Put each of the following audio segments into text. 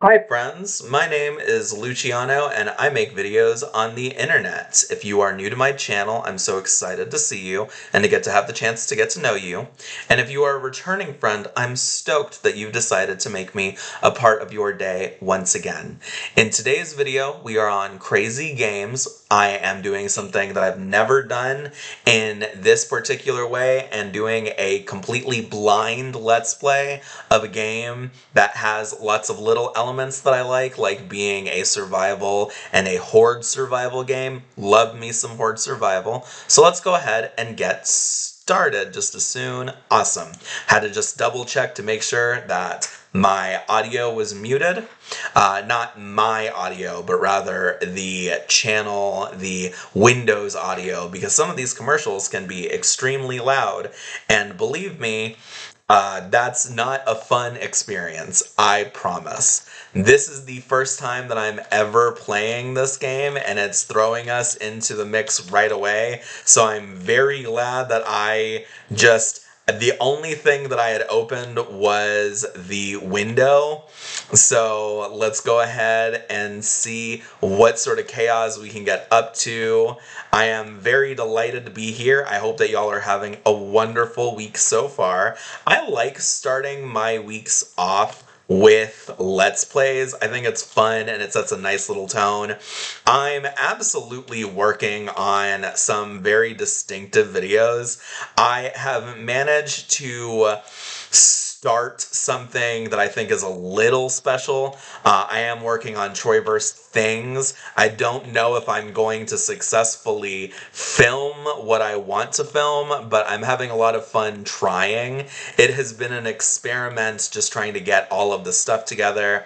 Hi friends, my name is Luciano and I make videos on the internet. If you are new to my channel, I'm so excited to see you and to get to have the chance to get to know you. And if you are a returning friend, I'm stoked that you've decided to make me a part of your day once again. In today's video, we are on Crazy Games. I am doing something that I've never done in this particular way and doing a completely blind Let's Play of a game that has lots of little elements that I like being a survival and a horde survival game. Love me some horde survival. So let's go ahead and get started just as soon. Awesome. Had to just double check to make sure that my audio was muted. Not my audio, but rather the channel, the Windows audio, because some of these commercials can be extremely loud. And believe me, that's not a fun experience, I promise. This is the first time that I'm ever playing this game, and it's throwing us into the mix right away, so I'm very glad that the only thing that I had opened was the window. So let's go ahead and see what sort of chaos we can get up to. I am very delighted to be here. I hope that y'all are having a wonderful week so far. I like starting my weeks off with Let's Plays. I think it's fun and it sets a nice little tone. I'm absolutely working on some very distinctive videos. I have managed to start something that I think is a little special. I am working on Troyverse things. I don't know if I'm going to successfully film what I want to film, but I'm having a lot of fun trying. It has been an experiment just trying to get all of the stuff together.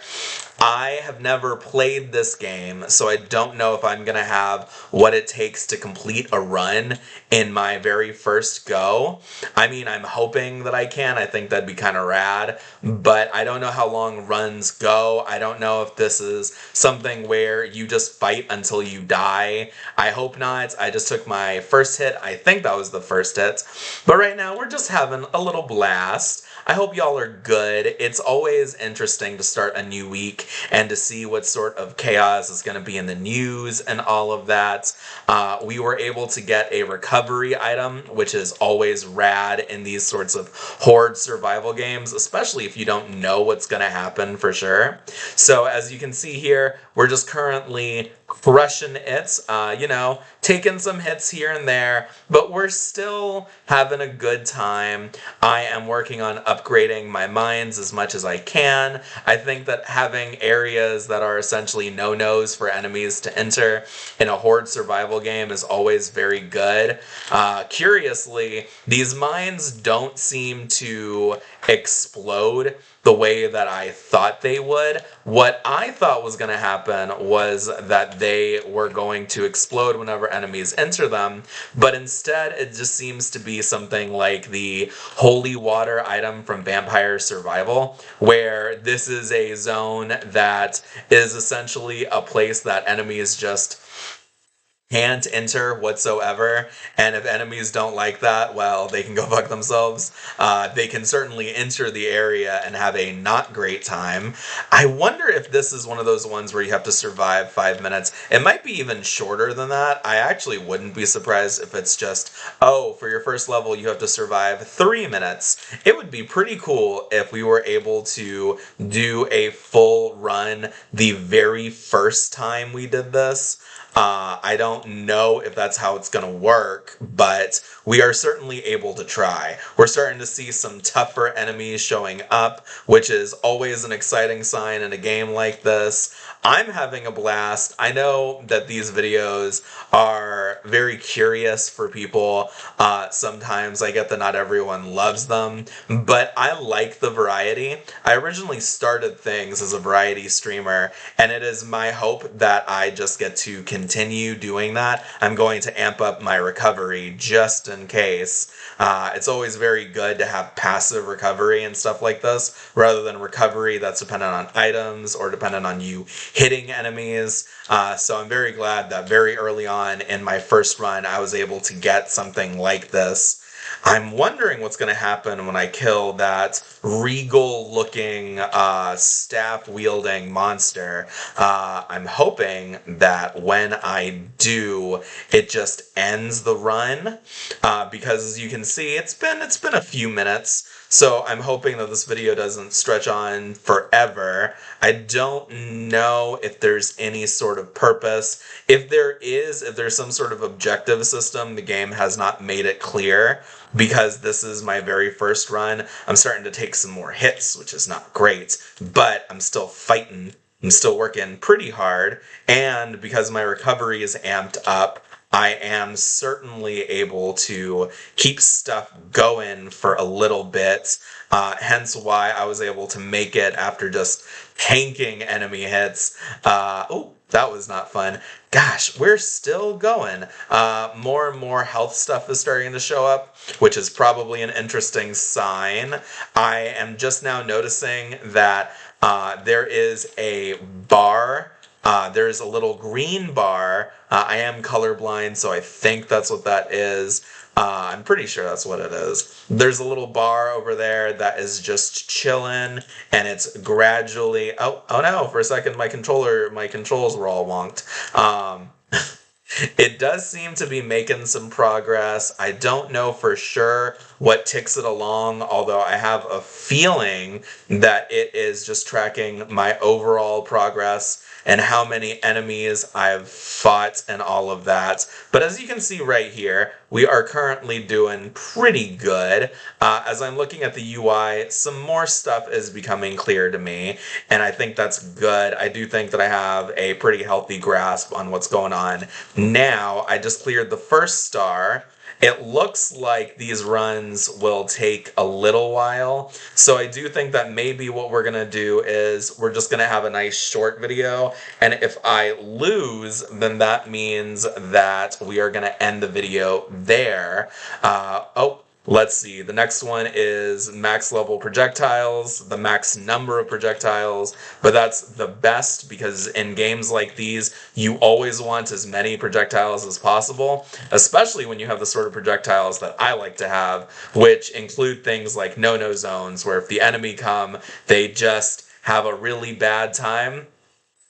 I have never played this game, so I don't know if I'm going to have what it takes to complete a run in my very first go. I mean, I'm hoping that I can. I think that'd be kind of rad, but I don't know how long runs go. I don't know if this is something where you just fight until you die. I hope not. I just took my first hit. I think that was the first hit. But right now, we're just having a little blast. I hope y'all are good. It's always interesting to start a new week and to see what sort of chaos is going to be in the news and all of that. We were able to get a recovery item, which is always rad in these sorts of horde survival games, especially if you don't know what's going to happen for sure. So as you can see here, we're just currently crushing it, taking some hits here and there, but we're still having a good time. I am working on upgrading my mines as much as I can. I think that having areas that are essentially no-nos for enemies to enter in a horde survival game is always very good. Curiously, these mines don't seem to explode the way that I thought they would. What I thought was going to happen was that they were going to explode whenever enemies enter them, but instead it just seems to be something like the holy water item from Vampire Survival, where this is a zone that is essentially a place that enemies just can't enter whatsoever, and if enemies don't like that, well, they can go fuck themselves. They can certainly enter the area and have a not great time. I wonder if this is one of those ones where you have to survive 5 minutes. It might be even shorter than that. I actually wouldn't be surprised if it's just, oh, for your first level you have to survive 3 minutes. It would be pretty cool if we were able to do a full run the very first time we did this. I don't know if that's how it's going to work, but we are certainly able to try. We're starting to see some tougher enemies showing up, which is always an exciting sign in a game like this. I'm having a blast. I know that these videos are very curious for people. Sometimes I get that not everyone loves them, but I like the variety. I originally started things as a variety streamer, and it is my hope that I just get to continue doing that. I'm going to amp up my recovery just in case. It's always very good to have passive recovery and stuff like this, rather than recovery that's dependent on items or dependent on you hitting enemies. So I'm very glad that very early on in my first run I was able to get something like this. I'm wondering what's going to happen when I kill that regal-looking, staff-wielding monster. I'm hoping that when I do, it just ends the run, because as you can see, it's been a few minutes. So I'm hoping that this video doesn't stretch on forever. I don't know if there's any sort of purpose. If there's some sort of objective system, the game has not made it clear. Because this is my very first run, I'm starting to take some more hits, which is not great, but I'm still fighting. I'm still working pretty hard, and because my recovery is amped up, I am certainly able to keep stuff going for a little bit, hence why I was able to make it after just tanking enemy hits. Oh, that was not fun. Gosh, we're still going. More and more health stuff is starting to show up, which is probably an interesting sign. I am just now noticing that there is a bar. There's a little green bar. I am colorblind, so I think that's what that is. I'm pretty sure that's what it is. There's a little bar over there that is just chilling, and it's gradually. Oh no! For a second, my controls were all wonked. It does seem to be making some progress. I don't know for sure what ticks it along, although I have a feeling that it is just tracking my overall progress and how many enemies I've fought and all of that. But as you can see right here, we are currently doing pretty good. As I'm looking at the UI, some more stuff is becoming clear to me, and I think that's good. I do think that I have a pretty healthy grasp on what's going on. Now, I just cleared the first star. It looks like these runs will take a little while, so I do think that maybe what we're going to do is we're just going to have a nice short video, and if I lose, then that means that we are going to end the video there. Oh, let's see. The next one is max level projectiles, the max number of projectiles, but that's the best because in games like these, you always want as many projectiles as possible, especially when you have the sort of projectiles that I like to have, which include things like no-no zones, where if the enemy come, they just have a really bad time.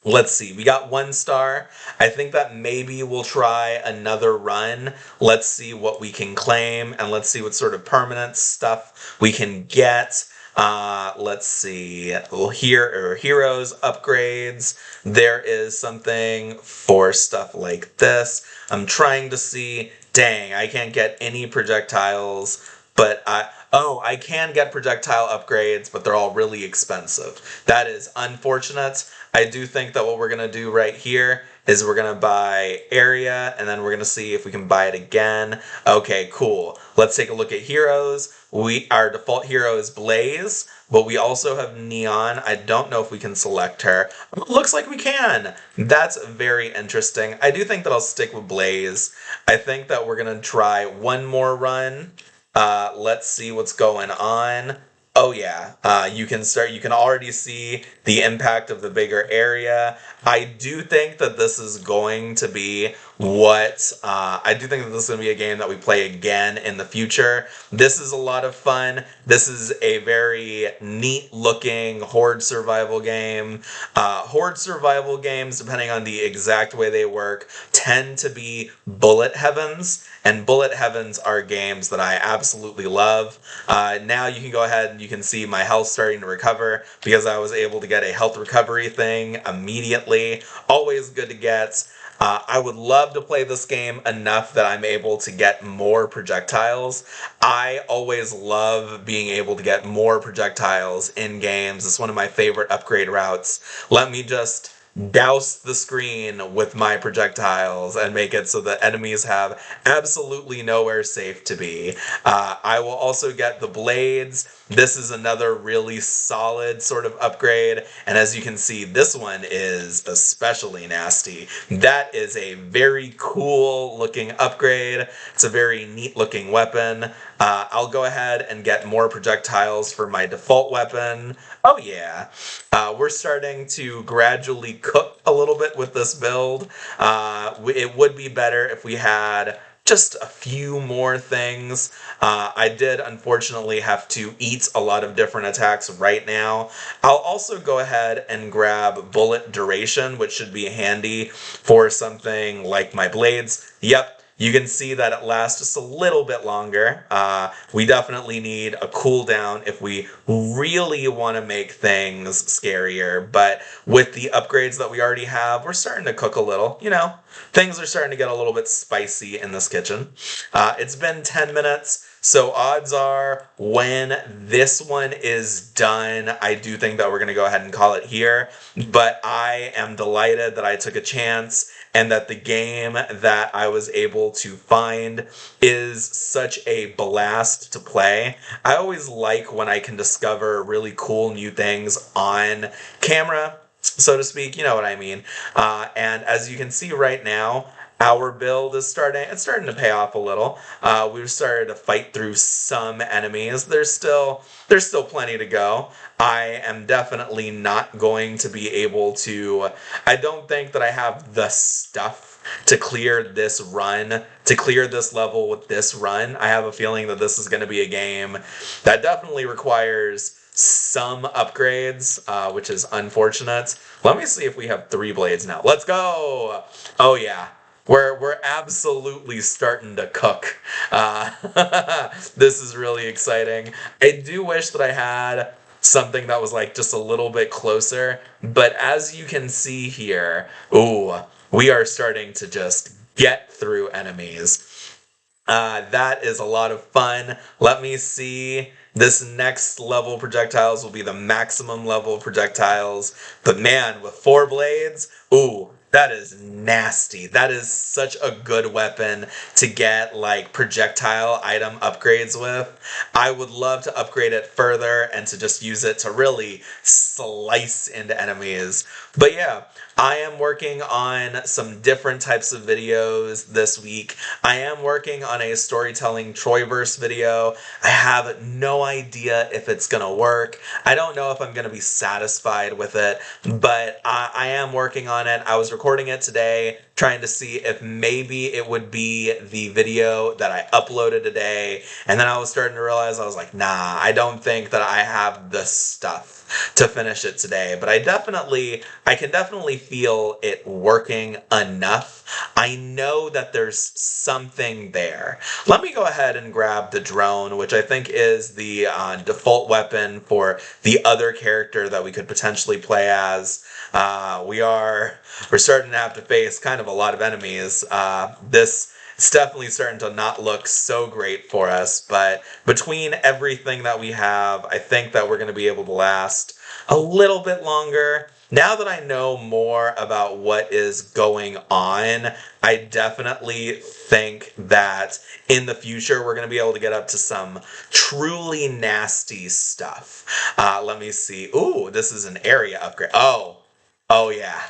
Let's see, we got 1 star. I think that maybe we'll try another run. Let's see what we can claim, and let's see what sort of permanent stuff we can get. Let's see, heroes, upgrades. There is something for stuff like this. I'm trying to see, dang, I can't get any projectiles, but I can get projectile upgrades, but they're all really expensive. That is unfortunate. I do think that what we're going to do right here is we're going to buy area, and then we're going to see if we can buy it again. Okay, cool. Let's take a look at heroes. Our default hero is Blaze, but we also have Neon. I don't know if we can select her. Looks like we can. That's very interesting. I do think that I'll stick with Blaze. I think that we're going to try one more run. Let's see what's going on. Oh yeah, you can already see the impact of the bigger area. I do think that this is going to be I do think that this is going to be a game that we play again in the future. This is a lot of fun. This is a very neat looking horde survival game. Horde survival games, depending on the exact way they work, tend to be bullet heavens. And bullet heavens are games that I absolutely love. Now you can go ahead and you can see my health starting to recover because I was able to get a health recovery thing immediately. Always good to get. I would love to play this game enough that I'm able to get more projectiles. I always love being able to get more projectiles in games. It's one of my favorite upgrade routes. Let me just douse the screen with my projectiles and make it so that enemies have absolutely nowhere safe to be. I will also get the blades. This is another really solid sort of upgrade, and as you can see, this one is especially nasty. That is a very cool looking upgrade. It's a very neat looking weapon. I'll go ahead and get more projectiles for my default weapon. Oh yeah, we're starting to gradually cook a little bit with this build. It would be better if we had just a few more things. I did unfortunately have to eat a lot of different attacks right now. I'll also go ahead and grab bullet duration, which should be handy for something like my blades. Yep, you can see that it lasts just a little bit longer. We definitely need a cooldown if we really want to make things scarier, but with the upgrades that we already have, we're starting to cook a little, you know. Things are starting to get a little bit spicy in this kitchen. It's been 10 minutes, so odds are when this one is done, I do think that we're going to go ahead and call it here. But I am delighted that I took a chance and that the game that I was able to find is such a blast to play. I always like when I can discover really cool new things on camera, so to speak, you know what I mean. And as you can see right now, our build is starting to pay off a little. We've started to fight through some enemies. There's still plenty to go. I am definitely not going to be able to, I don't think that I have the stuff to clear this run, to clear this level with this run. I have a feeling that this is going to be a game that definitely requires some upgrades, which is unfortunate. Let me see if we have 3 blades now. Let's go! Oh yeah. We're absolutely starting to cook. This is really exciting. I do wish that I had something that was like just a little bit closer, but as you can see here, ooh, we are starting to just get through enemies. That is a lot of fun. Let me see. This next level of projectiles will be the maximum level of projectiles. But man, with 4 blades, ooh, that is nasty. That is such a good weapon to get like projectile item upgrades with. I would love to upgrade it further and to just use it to really slice into enemies. But yeah, I am working on some different types of videos this week. I am working on a storytelling Troyverse video. I have no idea if it's gonna work. I don't know if I'm gonna be satisfied with it, but I am working on it. I was recording it today, trying to see if maybe it would be the video that I uploaded today, and then I was starting to realize, I was like, nah, I don't think that I have the stuff to finish it today, but I can definitely feel it working enough. I know that there's something there. Let me go ahead and grab the drone, which I think is the default weapon for the other character that we could potentially play as. We're starting to have to face kind of a lot of enemies. It's definitely starting to not look so great for us, but between everything that we have, I think that we're going to be able to last a little bit longer. Now that I know more about what is going on, I definitely think that in the future we're going to be able to get up to some truly nasty stuff. Let me see. Ooh, this is an area upgrade. Oh yeah.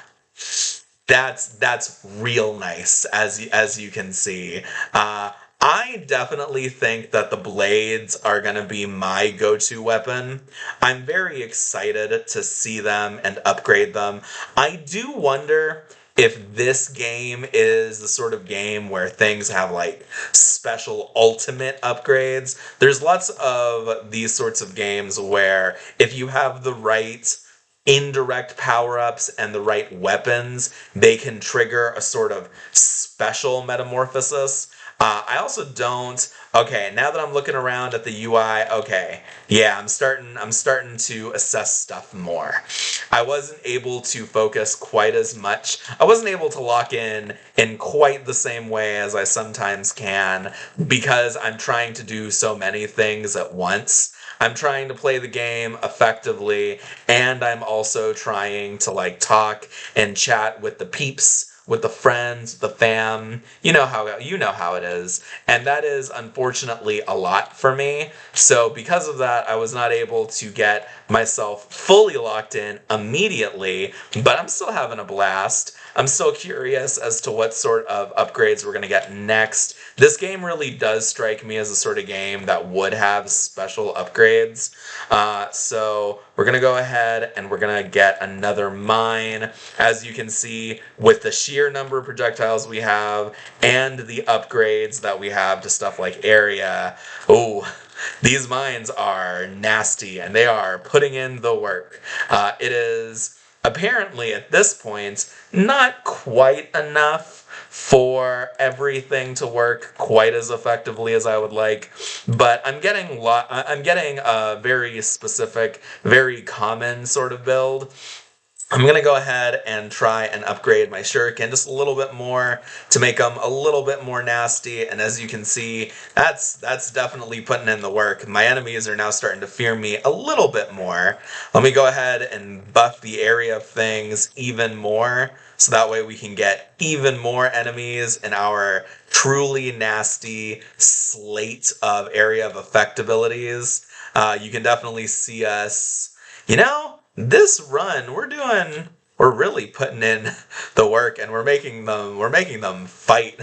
That's real nice, as you can see. I definitely think that the blades are going to be my go-to weapon. I'm very excited to see them and upgrade them. I do wonder if this game is the sort of game where things have like special ultimate upgrades. There's lots of these sorts of games where if you have the right indirect power-ups and the right weapons, they can trigger a sort of special metamorphosis. I also don't. Okay, now that I'm looking around at the UI, okay, yeah, I'm starting to assess stuff more. I wasn't able to focus quite as much. I wasn't able to lock in quite the same way as I sometimes can because I'm trying to do so many things at once. I'm trying to play the game effectively, and I'm also trying to like talk and chat with the peeps, with the friends, the fam. You know how it is. And that is unfortunately a lot for me. So because of that, I was not able to get myself fully locked in immediately, but I'm still having a blast. I'm still curious as to what sort of upgrades we're going to get next. This game really does strike me as a sort of game that would have special upgrades. So we're going to go ahead and we're going to get another mine. As you can see, with the sheer number of projectiles we have and the upgrades that we have to stuff like area, oh, these mines are nasty and they are putting in the work. It is apparently at this point not quite enough for everything to work quite as effectively as I would like, but I'm getting a very specific, very common sort of build. I'm going to go ahead and try and upgrade my shuriken just a little bit more to make them a little bit more nasty, and as you can see, that's definitely putting in the work. My enemies are now starting to fear me a little bit more. Let me go ahead and buff the area of things even more, so that way we can get even more enemies in our truly nasty slate of area of effect abilities. You can definitely see us, this run, we're really putting in the work, and we're making them fight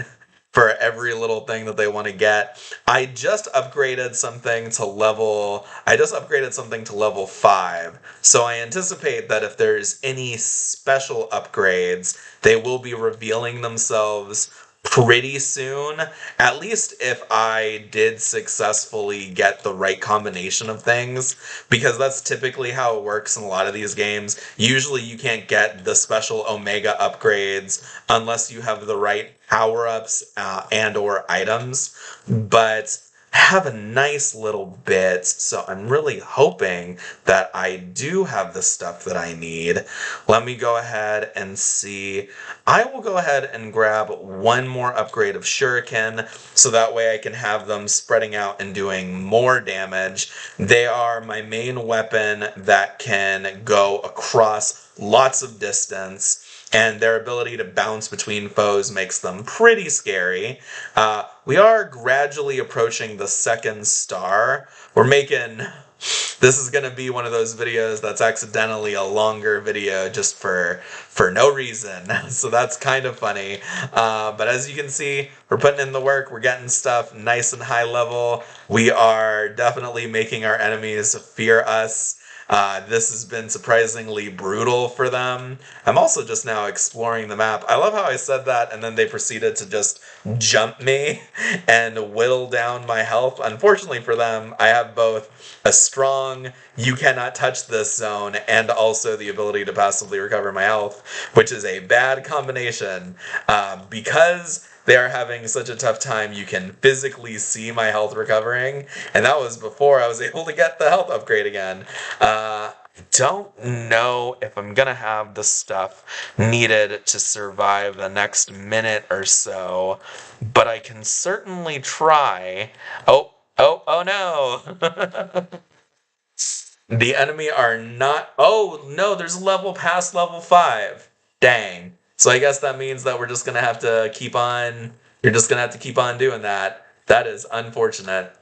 for every little thing that they want to get. I just upgraded something to level 5. So I anticipate that if there's any special upgrades, they will be revealing themselves pretty soon, at least if I did successfully get the right combination of things, because that's typically how it works in a lot of these games. Usually you can't get the special Omega upgrades unless you have the right power-ups and or items, but I have a nice little bit, so I'm really hoping that I do have the stuff that I need. Let me go ahead and see. I will go ahead and grab one more upgrade of shuriken, so that way I can have them spreading out and doing more damage. They are my main weapon that can go across lots of distance, and their ability to bounce between foes makes them pretty scary. We are gradually approaching the second star. This is going to be one of those videos that's accidentally a longer video just for no reason. So that's kind of funny. But as you can see, we're putting in the work. We're getting stuff nice and high level. We are definitely making our enemies fear us. This has been surprisingly brutal for them. I'm also just now exploring the map. I love how I said that and then they proceeded to just jump me and whittle down my health. Unfortunately for them, I have both a strong, you cannot touch this zone, and also the ability to passively recover my health, which is a bad combination. Because they are having such a tough time, you can physically see my health recovering, and that was before I was able to get the health upgrade again. Don't know if I'm gonna have the stuff needed to survive the next minute or so, but I can certainly try. Oh no! The enemy are not. Oh no, there's a level past level 5. Dang. So I guess that means that we're just gonna have to keep on. You're just gonna have to keep on doing that. That is unfortunate.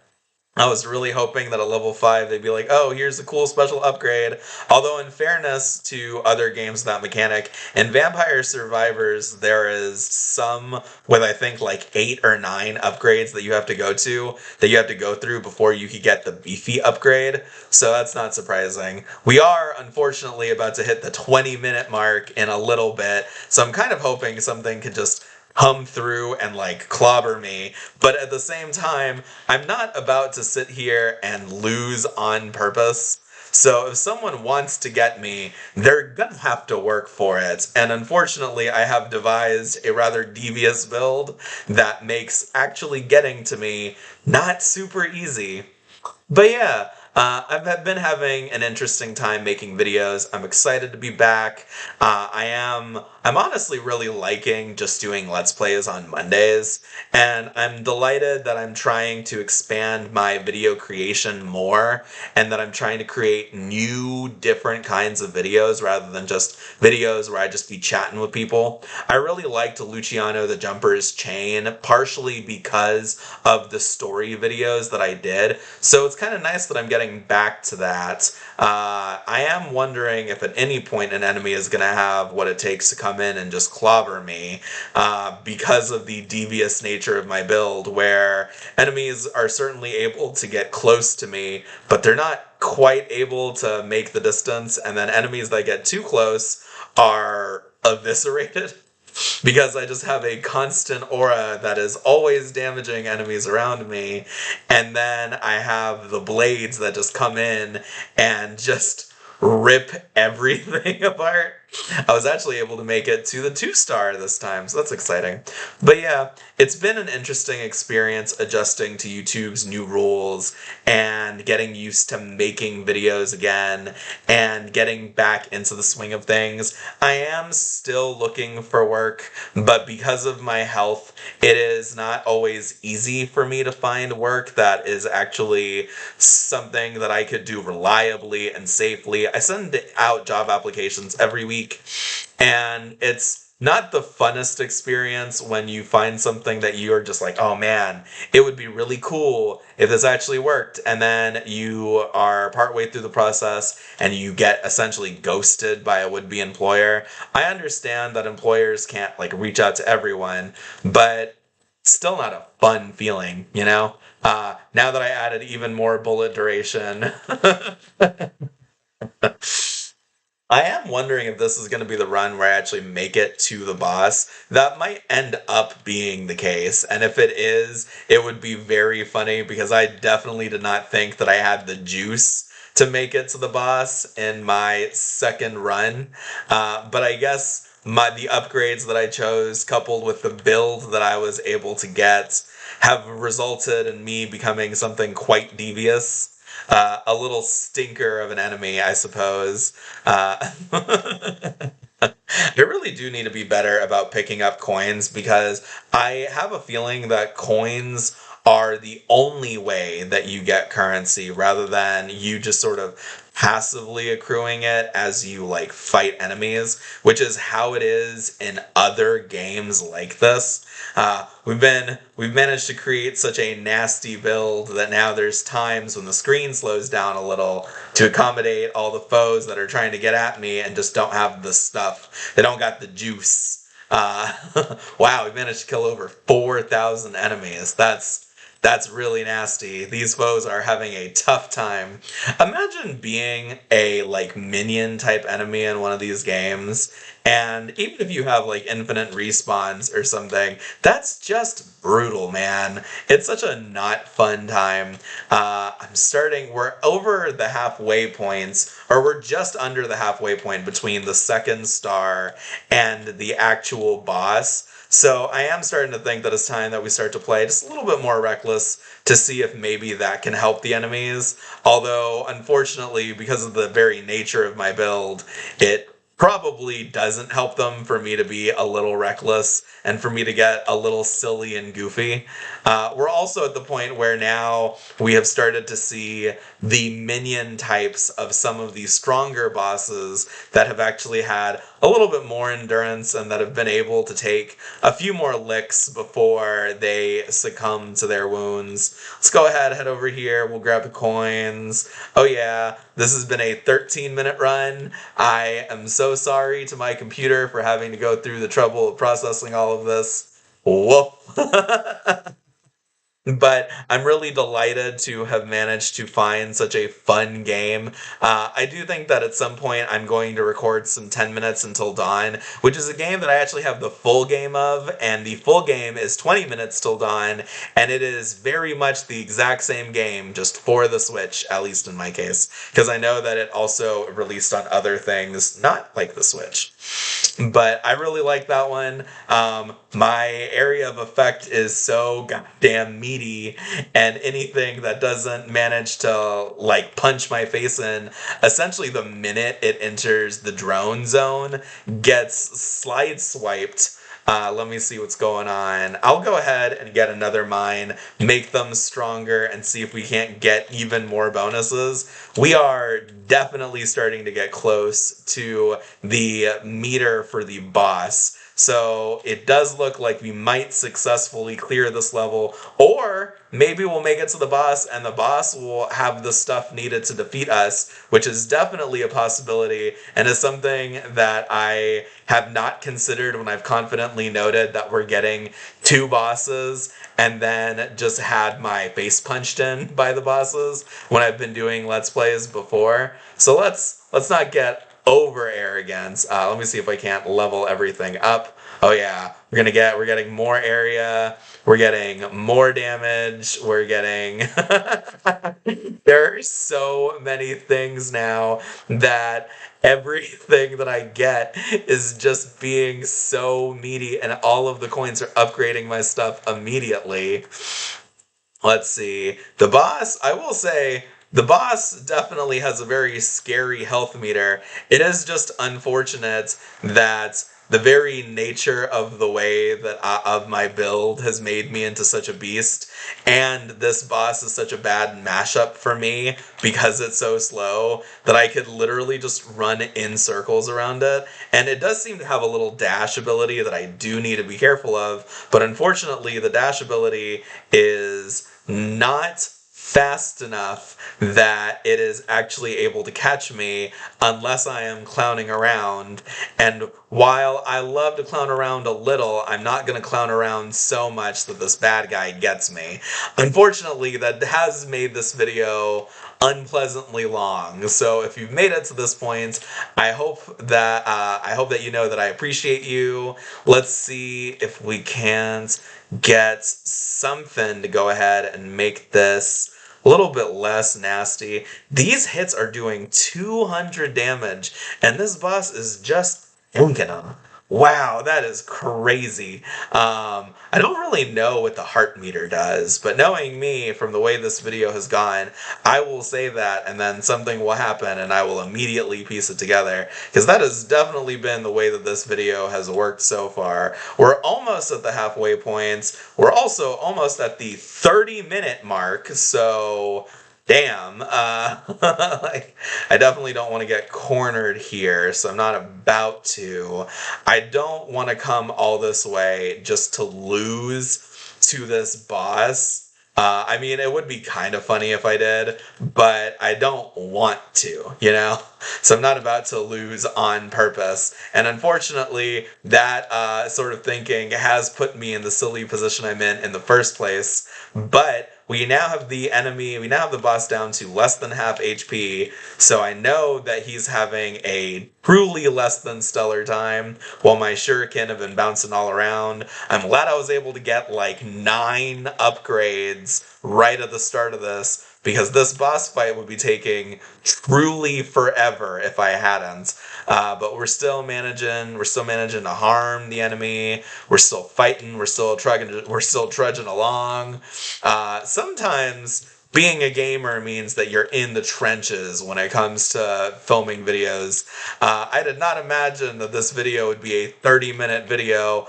I was really hoping that at level 5 they'd be like, oh, here's a cool special upgrade. Although in fairness to other games with that mechanic, in Vampire Survivors there is some with I think like 8 or 9 upgrades that you have to go through before you can get the beefy upgrade. So that's not surprising. We are unfortunately about to hit the 20-minute mark in a little bit, so I'm kind of hoping something could just hum through and like clobber me, but at the same time, I'm not about to sit here and lose on purpose. So if someone wants to get me, they're gonna have to work for it. And unfortunately, I have devised a rather devious build that makes actually getting to me not super easy. But yeah, I've been having an interesting time making videos. I'm excited to be back. I'm honestly really liking just doing Let's Plays on Mondays, and I'm delighted that I'm trying to expand my video creation more, and that I'm trying to create new, different kinds of videos rather than just videos where I just be chatting with people. I really liked Luciano the Jumper's Chain, partially because of the story videos that I did, so it's kind of nice that I'm getting back to that. I am wondering if at any point an enemy is going to have what it takes to come in and just clobber me, because of the devious nature of my build, where enemies are certainly able to get close to me, but they're not quite able to make the distance, and then enemies that get too close are eviscerated because I just have a constant aura that is always damaging enemies around me. And then I have the blades that just come in and just rip everything apart. I was actually able to make it to the 2-star this time, so that's exciting. But yeah, it's been an interesting experience adjusting to YouTube's new rules and getting used to making videos again and getting back into the swing of things. I am still looking for work, but because of my health, it is not always easy for me to find work that is actually something that I could do reliably and safely. I send out job applications every week, and it's not the funnest experience when you find something that you're just like, oh man, it would be really cool if this actually worked, and then you are partway through the process and you get essentially ghosted by a would-be employer. I understand that employers can't like reach out to everyone, but still not a fun feeling, you know? Now that I added even more bullet duration, I am wondering if this is going to be the run where I actually make it to the boss. That might end up being the case, and if it is, it would be very funny because I definitely did not think that I had the juice to make it to the boss in my second run. But I guess the upgrades that I chose, coupled with the build that I was able to get, have resulted in me becoming something quite devious. A little stinker of an enemy, I suppose. I really do need to be better about picking up coins because I have a feeling that coins are the only way that you get currency rather than you just sort of passively accruing it as you like fight enemies, which is how it is in other games like this. We've managed to create such a nasty build that now there's times when the screen slows down a little to accommodate all the foes that are trying to get at me and just don't have the stuff. They don't got the juice. Wow, we managed to kill over 4,000 enemies. That's really nasty. These foes are having a tough time. Imagine being a like minion type enemy in one of these games, and even if you have like infinite respawns or something, that's just brutal, man. It's such a not fun time. We're over the halfway points, or we're just under the halfway point between the 2nd-star and the actual boss. So I am starting to think that it's time that we start to play just a little bit more reckless to see if maybe that can help the enemies. Although, unfortunately, because of the very nature of my build, it probably doesn't help them for me to be a little reckless and for me to get a little silly and goofy. We're also at the point where now we have started to see the minion types of some of these stronger bosses that have actually had a little bit more endurance and that have been able to take a few more licks before they succumb to their wounds. Let's go ahead, head over here, we'll grab the coins. Oh yeah, this has been a 13-minute run. I am so sorry to my computer for having to go through the trouble of processing all of this. Whoop. But I'm really delighted to have managed to find such a fun game. I do think that at some point I'm going to record some 10 Minutes Until Dawn, which is a game that I actually have the full game of, and the full game is 20 Minutes Till Dawn, and it is very much the exact same game, just for the Switch, at least in my case, because I know that it also released on other things, not like the Switch. But I really like that one. My area of effect is so goddamn meaty, and anything that doesn't manage to like punch my face in, essentially the minute it enters the drone zone, gets slide swiped. Let me see what's going on. I'll go ahead and get another mine, make them stronger, and see if we can't get even more bonuses. We are definitely starting to get close to the meter for the boss. So it does look like we might successfully clear this level, or maybe we'll make it to the boss and the boss will have the stuff needed to defeat us, which is definitely a possibility and is something that I have not considered when I've confidently noted that we're getting 2 bosses and then just had my face punched in by the bosses when I've been doing Let's Plays before. So let's not get over arrogance. Let me see if I can't level everything up. Oh yeah, we're getting more area. We're getting more damage. We're getting there are so many things now that everything that I get is just being so meaty, and all of the coins are upgrading my stuff immediately. Let's see. The boss, I will say, the boss definitely has a very scary health meter. It is just unfortunate that the very nature of the way that of my build has made me into such a beast, and this boss is such a bad mashup for me because it's so slow that I could literally just run in circles around it. And it does seem to have a little dash ability that I do need to be careful of, but unfortunately the dash ability is not fast enough that it is actually able to catch me unless I am clowning around. And while I love to clown around a little, I'm not going to clown around so much that this bad guy gets me. Unfortunately, that has made this video unpleasantly long. So if you've made it to this point, I hope that you know that I appreciate you. Let's see if we can't get something to go ahead and make this a little bit less nasty. These hits are doing 200 damage, and this boss is just thinking them. Wow, that is crazy. I don't really know what the heart meter does, but knowing me from the way this video has gone, I will say that and then something will happen and I will immediately piece it together, because that has definitely been the way that this video has worked so far. We're almost at the halfway point. We're also almost at the 30-minute mark, so damn, like, I definitely don't want to get cornered here, so I'm not about to. I don't want to come all this way just to lose to this boss. I mean, it would be kind of funny if I did, but I don't want to, you know? So I'm not about to lose on purpose. And unfortunately, that sort of thinking has put me in the silly position I'm in the first place. But we now have we now have the boss down to less than half HP, so I know that he's having a truly less than stellar time, while my shuriken have been bouncing all around. I'm glad I was able to get like 9 upgrades right at the start of this, because this boss fight would be taking truly forever if I hadn't. But we're still managing to harm the enemy. We're still fighting. We're still trudging along. Sometimes being a gamer means that you're in the trenches when it comes to filming videos. I did not imagine that this video would be a 30-minute video.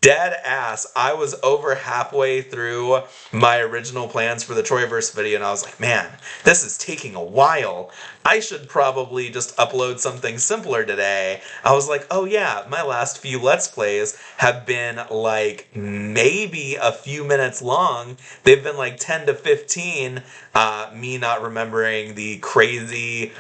Dead ass, I was over halfway through my original plans for the Troyverse video, and I was like, man, this is taking a while. I should probably just upload something simpler today. I was like, oh yeah, my last few Let's Plays have been like maybe a few minutes long. They've been like 10 to 15. Me not remembering the crazy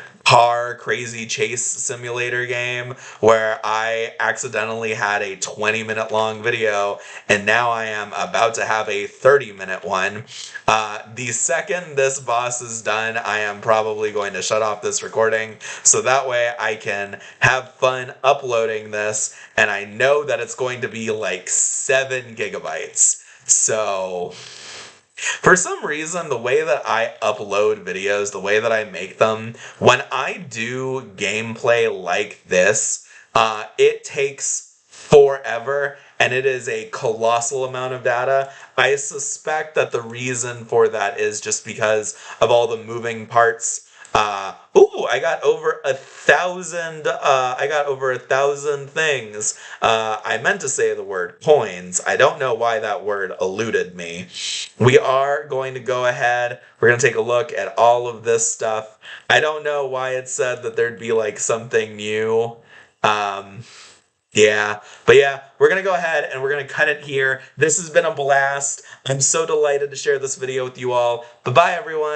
chase simulator game where I accidentally had a 20-minute long video, and now I am about to have a 30-minute one. The second this boss is done, I am probably going to shut off this recording so that way I can have fun uploading this, and I know that it's going to be like 7 gigabytes. So for some reason, the way that I upload videos, the way that I make them, when I do gameplay like this, it takes forever, and it is a colossal amount of data. I suspect that the reason for that is just because of all the moving parts. I got over 1,000. I got over 1,000 things. I meant to say the word coins. I don't know why that word eluded me. We are going to go ahead. We're going to take a look at all of this stuff. I don't know why it said that there'd be like something new. Yeah, but yeah, we're gonna go ahead and we're gonna cut it here. This has been a blast. I'm so delighted to share this video with you all. Bye bye, everyone.